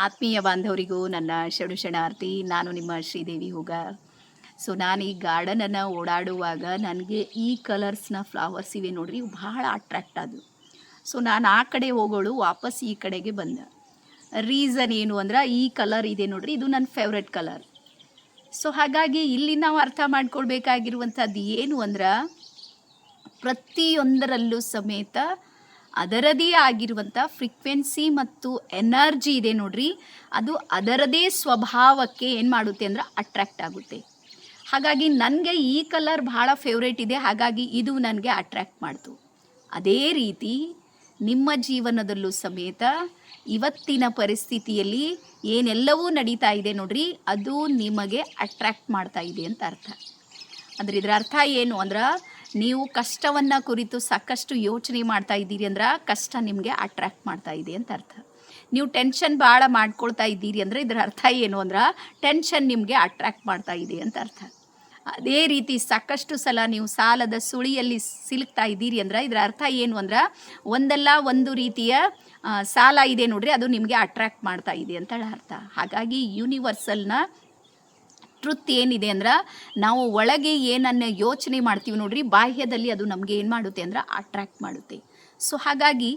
ಆತ್ಮೀಯ ಬಾಂಧವರಿಗೂ ನನ್ನ ಶರಣಾರ್ಥಿ. ನಾನು ನಿಮ್ಮ ಶ್ರೀದೇವಿ ಹೂಗಾರ್. ನಾನು ಈ ಗಾರ್ಡನನ್ನು ಓಡಾಡುವಾಗ ನನಗೆ ಈ ಕಲರ್ಸ್ನ ಫ್ಲವರ್ಸ್ ಇವೆ ನೋಡ್ರಿ, ಇವು ಭಾಳ ಅಟ್ರ್ಯಾಕ್ಟ್ ಆದವು. ನಾನು ಆ ಕಡೆ ಹೋಗೋಳು ವಾಪಸ್ ಈ ಕಡೆಗೆ ಬಂದೆ. ರೀಸನ್ ಏನು ಅಂದ್ರೆ, ಈ ಕಲರ್ ಇದೆ ನೋಡ್ರಿ, ಇದು ನನ್ನ ಫೇವ್ರೆಟ್ ಕಲರ್. ಹಾಗಾಗಿ ಇಲ್ಲಿ ನಾವು ಅರ್ಥ ಮಾಡ್ಕೊಳ್ಬೇಕಾಗಿರುವಂಥದ್ದು ಏನು ಅಂದ್ರೆ, ಪ್ರತಿಯೊಂದರಲ್ಲೂ ಸಮೇತ ಅದರದೇ ಆಗಿರುವಂಥ ಫ್ರೀಕ್ವೆನ್ಸಿ ಮತ್ತು ಎನರ್ಜಿ ಇದೆ ನೋಡ್ರಿ, ಅದು ಅದರದೇ ಸ್ವಭಾವಕ್ಕೆ ಏನು ಮಾಡುತ್ತೆ ಅಂದ್ರೆ ಅಟ್ರ್ಯಾಕ್ಟ್ ಆಗುತ್ತೆ. ಹಾಗಾಗಿ ನನಗೆ ಈ ಕಲರ್ ಭಾಳ ಫೇವ್ರೇಟ್ ಇದೆ, ಹಾಗಾಗಿ ಇದು ನನಗೆ ಅಟ್ರ್ಯಾಕ್ಟ್ ಮಾಡ್ತು. ಅದೇ ರೀತಿ ನಿಮ್ಮ ಜೀವನದಲ್ಲೂ ಸಮೇತ ಇವತ್ತಿನ ಪರಿಸ್ಥಿತಿಯಲ್ಲಿ ಏನೆಲ್ಲವೂ ನಡೀತಾ ಇದೆ ನೋಡ್ರಿ, ಅದು ನಿಮಗೆ ಅಟ್ರ್ಯಾಕ್ಟ್ ಮಾಡ್ತಾ ಇದೆ ಅಂತ ಅರ್ಥ. ಅಂದರೆ ಇದರ ಅರ್ಥ ಏನು ಅಂದ್ರೆ, ನೀವು ಕಷ್ಟವನ್ನು ಕುರಿತು ಸಾಕಷ್ಟು ಯೋಚನೆ ಮಾಡ್ತಾ ಇದ್ದೀರಿ ಅಂದ್ರೆ ಕಷ್ಟ ನಿಮಗೆ ಅಟ್ರ್ಯಾಕ್ಟ್ ಮಾಡ್ತಾ ಇದೆ ಅಂತ ಅರ್ಥ. ನೀವು ಟೆನ್ಷನ್ ಭಾಳ ಮಾಡ್ಕೊಳ್ತಾ ಇದ್ದೀರಿ ಅಂದರೆ ಇದರ ಅರ್ಥ ಏನು ಅಂದ್ರೆ, ಟೆನ್ಷನ್ ನಿಮಗೆ ಅಟ್ರ್ಯಾಕ್ಟ್ ಮಾಡ್ತಾ ಇದೆ ಅಂತ ಅರ್ಥ. ಅದೇ ರೀತಿ ಸಾಕಷ್ಟು ಸಲ ನೀವು ಸಾಲದ ಸುಳಿಯಲ್ಲಿ ಸಿಲುಕ್ತಾ ಇದ್ದೀರಿ ಅಂದ್ರೆ ಇದರ ಅರ್ಥ ಏನು ಅಂದ್ರೆ, ಒಂದಲ್ಲ ಒಂದು ರೀತಿಯ ಸಾಲ ಇದೆ ನೋಡ್ರಿ, ಅದು ನಿಮಗೆ ಅಟ್ರ್ಯಾಕ್ಟ್ ಮಾಡ್ತಾ ಇದೆ ಅಂತ ಅರ್ಥ. ಹಾಗಾಗಿ ಯೂನಿವರ್ಸಲ್ನ ಟ್ರುತ್ ಏನಿದೆ ಅಂದ್ರೆ, ನಾವು ಒಳಗೆ ಏನನ್ನು ಯೋಚನೆ ಮಾಡ್ತೀವಿ ನೋಡ್ರಿ, ಬಾಹ್ಯದಲ್ಲಿ ಅದು ನಮಗೆ ಏನು ಮಾಡುತ್ತೆ ಅಂದ್ರೆ ಅಟ್ರ್ಯಾಕ್ಟ್ ಮಾಡುತ್ತೆ. ಹಾಗಾಗಿ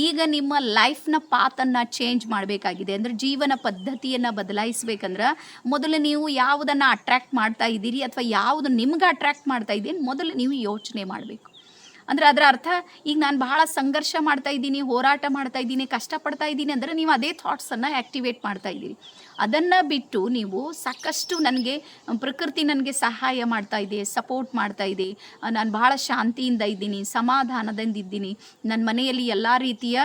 ಈಗ ನಿಮ್ಮ ಲೈಫ್ನ ಪಾತನ್ನು ಚೇಂಜ್ ಮಾಡಬೇಕಾಗಿದೆ. ಅಂದರೆ ಜೀವನ ಪದ್ಧತಿಯನ್ನು ಬದಲಾಯಿಸಬೇಕಂದ್ರೆ ಮೊದಲು ನೀವು ಯಾವುದನ್ನು ಅಟ್ರ್ಯಾಕ್ಟ್ ಮಾಡ್ತಾ ಇದ್ದೀರಿ ಅಥವಾ ಯಾವುದು ನಿಮ್ಗೆ ಅಟ್ರ್ಯಾಕ್ಟ್ ಮಾಡ್ತಾ ಇದ್ದೀನಿ ಮೊದಲು ನೀವು ಯೋಚನೆ ಮಾಡಬೇಕು. ಅಂದರೆ ಅದರ ಅರ್ಥ, ಈಗ ನಾನು ಬಹಳ ಸಂಘರ್ಷ ಮಾಡ್ತಾ ಇದ್ದೀನಿ, ಹೋರಾಟ ಮಾಡ್ತಾ ಇದ್ದೀನಿ, ಕಷ್ಟಪಡ್ತಾ ಇದ್ದೀನಿ ಅಂದರೆ ನೀವು ಅದೇ ಥಾಟ್ಸನ್ನು ಆ್ಯಕ್ಟಿವೇಟ್ ಮಾಡ್ತಾ ಇದ್ದೀರಿ. ಅದನ್ನು ಬಿಟ್ಟು ನೀವು ಸಾಕಷ್ಟು ನನಗೆ ಪ್ರಕೃತಿ ನನಗೆ ಸಹಾಯ ಮಾಡ್ತಾ ಇದೆ, ಸಪೋರ್ಟ್ ಮಾಡ್ತಾ ಇದೆ, ನಾನು ಭಾಳ ಶಾಂತಿಯಿಂದ ಇದ್ದೀನಿ, ಸಮಾಧಾನದಿಂದ ಇದ್ದೀನಿ, ನನ್ನ ಮನೆಯಲ್ಲಿ ಎಲ್ಲ ರೀತಿಯ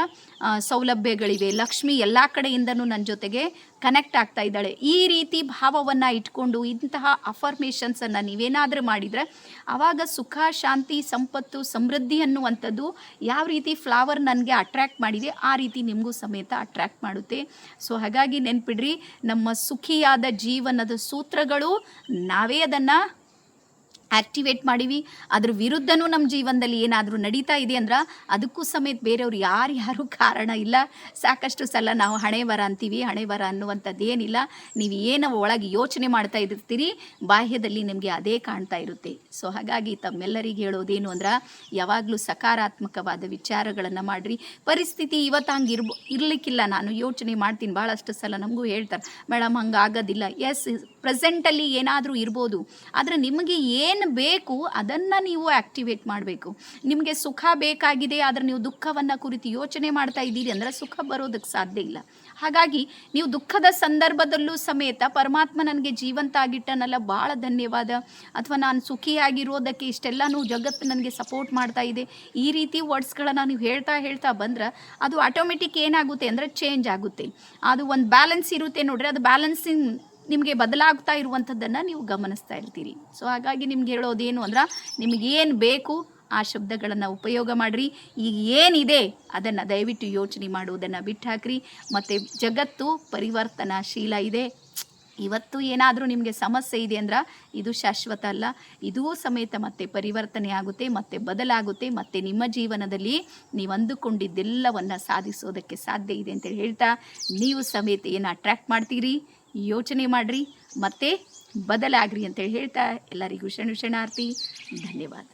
ಸೌಲಭ್ಯಗಳಿವೆ, ಲಕ್ಷ್ಮಿ ಎಲ್ಲ ಕಡೆಯಿಂದನೂ ನನ್ನ ಜೊತೆಗೆ ಕನೆಕ್ಟ್ ಆಗ್ತಾ ಇದ್ದಾಳೆ, ಈ ರೀತಿ ಭಾವವನ್ನು ಇಟ್ಕೊಂಡು ಇಂತಹ ಅಫರ್ಮೇಷನ್ಸನ್ನು ನೀವೇನಾದರೂ ಮಾಡಿದರೆ ಆವಾಗ ಸುಖ, ಶಾಂತಿ, ಸಂಪತ್ತು, ಸಮೃದ್ಧಿ ಅನ್ನುವಂಥದ್ದು ಯಾವ ರೀತಿ ಫ್ಲವರ್ ನನಗೆ ಅಟ್ರ್ಯಾಕ್ಟ್ ಮಾಡಿದೆ ಆ ರೀತಿ ನಿಮಗೂ ಸಮೇತ ಅಟ್ರ್ಯಾಕ್ಟ್ ಮಾಡುತ್ತೆ. ಹಾಗಾಗಿ ನೆನ್ಪಿಡ್ರಿ, ನಮ್ಮ ಸುಖಿಯಾದ ಜೀವನದ ಸೂತ್ರಗಳು ನಾವೇ ಅದನ್ನು ಆ್ಯಕ್ಟಿವೇಟ್ ಮಾಡಿವಿ. ಅದ್ರ ವಿರುದ್ಧನೂ ನಮ್ಮ ಜೀವನದಲ್ಲಿ ಏನಾದರೂ ನಡೀತಾ ಇದೆ ಅಂದ್ರೆ ಅದಕ್ಕೂ ಸಮೇತ ಬೇರೆಯವ್ರು ಯಾರು ಕಾರಣ ಇಲ್ಲ. ಸಾಕಷ್ಟು ಸಲ ನಾವು ಹಣೆ ಬರ ಅಂತೀವಿ, ಹಣೆ ಬರ ಅನ್ನುವಂಥದ್ದು ಏನಿಲ್ಲ. ನೀವು ಏನು ಒಳಗೆ ಯೋಚನೆ ಮಾಡ್ತಾ ಇರ್ತೀರಿ ಬಾಹ್ಯದಲ್ಲಿ ನಿಮಗೆ ಅದೇ ಕಾಣ್ತಾ ಇರುತ್ತೆ. ಹಾಗಾಗಿ ತಮ್ಮೆಲ್ಲರಿಗೆ ಹೇಳೋದೇನು ಅಂದ್ರೆ, ಯಾವಾಗಲೂ ಸಕಾರಾತ್ಮಕವಾದ ವಿಚಾರಗಳನ್ನು ಮಾಡಿರಿ. ಪರಿಸ್ಥಿತಿ ಇವತ್ತು ಹಂಗೆ ಇರಲಿಕ್ಕಿಲ್ಲ, ನಾನು ಯೋಚನೆ ಮಾಡ್ತೀನಿ ಭಾಳಷ್ಟು ಸಲ, ನಮಗೂ ಹೇಳ್ತಾರೆ ಮೇಡಮ್ ಹಂಗೆ ಆಗೋದಿಲ್ಲ. ಎಸ್, ಪ್ರೆಸೆಂಟಲ್ಲಿ ಏನಾದರೂ ಇರ್ಬೋದು, ಆದರೆ ನಿಮಗೆ ಏನು ಬೇಕು ಅದನ್ನು ನೀವು ಆ್ಯಕ್ಟಿವೇಟ್ ಮಾಡಬೇಕು. ನಿಮಗೆ ಸುಖ ಬೇಕಾಗಿದೆ ಆದರೆ ನೀವು ದುಃಖವನ್ನು ಕುರಿತು ಯೋಚನೆ ಮಾಡ್ತಾ ಇದ್ದೀರಿ ಅಂದರೆ ಸುಖ ಬರೋದಕ್ಕೆ ಸಾಧ್ಯ ಇಲ್ಲ. ಹಾಗಾಗಿ ನೀವು ದುಃಖದ ಸಂದರ್ಭದಲ್ಲೂ ಸಮೇತ ಪರಮಾತ್ಮ ನನಗೆ ಜೀವಂತ ಆಗಿಟ್ಟನಲ್ಲ, ಭಾಳ ಧನ್ಯವಾದ, ಅಥವಾ ನಾನು ಸುಖಿಯಾಗಿರೋದಕ್ಕೆ ಇಷ್ಟೆಲ್ಲನೂ ಜಗತ್ತು ನನಗೆ ಸಪೋರ್ಟ್ ಮಾಡ್ತಾ ಇದೆ, ಈ ರೀತಿ ವರ್ಡ್ಸ್ಗಳನ್ನು ನೀವು ಹೇಳ್ತಾ ಬಂದ್ರೆ ಅದು ಆಟೋಮೆಟಿಕ್ ಏನಾಗುತ್ತೆ ಅಂದರೆ ಚೇಂಜ್ ಆಗುತ್ತೆ. ಅದು ಒಂದು ಬ್ಯಾಲೆನ್ಸ್ ಇರುತ್ತೆ ನೋಡ್ರಿ, ಅದು ಬ್ಯಾಲೆನ್ಸಿಂಗ್ ನಿಮಗೆ ಬದಲಾಗ್ತಾ ಇರುವಂಥದ್ದನ್ನು ನೀವು ಗಮನಿಸ್ತಾ ಇರ್ತೀರಿ. ಹಾಗಾಗಿ ನಿಮ್ಗೆ ಹೇಳೋದೇನು ಅಂದ್ರೆ, ನಿಮಗೇನು ಬೇಕು ಆ ಶಬ್ದಗಳನ್ನು ಉಪಯೋಗ ಮಾಡಿರಿ. ಈಗ ಏನಿದೆ ಅದನ್ನು ದಯವಿಟ್ಟು ಯೋಚನೆ ಮಾಡುವುದನ್ನು ಬಿಟ್ಟು ಹಾಕ್ರಿ. ಮತ್ತು ಜಗತ್ತು ಪರಿವರ್ತನಾಶೀಲ ಇದೆ. ಇವತ್ತು ಏನಾದರೂ ನಿಮಗೆ ಸಮಸ್ಯೆ ಇದೆ ಅಂದ್ರೆ ಇದು ಶಾಶ್ವತ ಅಲ್ಲ, ಇದೂ ಸಮೇತ ಮತ್ತೆ ಪರಿವರ್ತನೆ ಆಗುತ್ತೆ, ಮತ್ತೆ ಬದಲಾಗುತ್ತೆ, ಮತ್ತು ನಿಮ್ಮ ಜೀವನದಲ್ಲಿ ನೀವು ಅಂದುಕೊಂಡಿದ್ದೆಲ್ಲವನ್ನು ಸಾಧಿಸೋದಕ್ಕೆ ಸಾಧ್ಯ ಇದೆ ಅಂತೇಳಿ ಹೇಳ್ತಾ, ನೀವು ಸಮೇತ ಏನು ಅಟ್ರ್ಯಾಕ್ಟ್ ಮಾಡ್ತೀರಿ ಯೋಚನೆ ಮಾಡಿರಿ, ಮತ್ತು ಬದಲಾಗ್ರಿ ಅಂತೇಳಿ ಹೇಳ್ತಾ ಎಲ್ಲರಿಗೂ ಶರಣಾರ್ಥಿ. ಧನ್ಯವಾದ.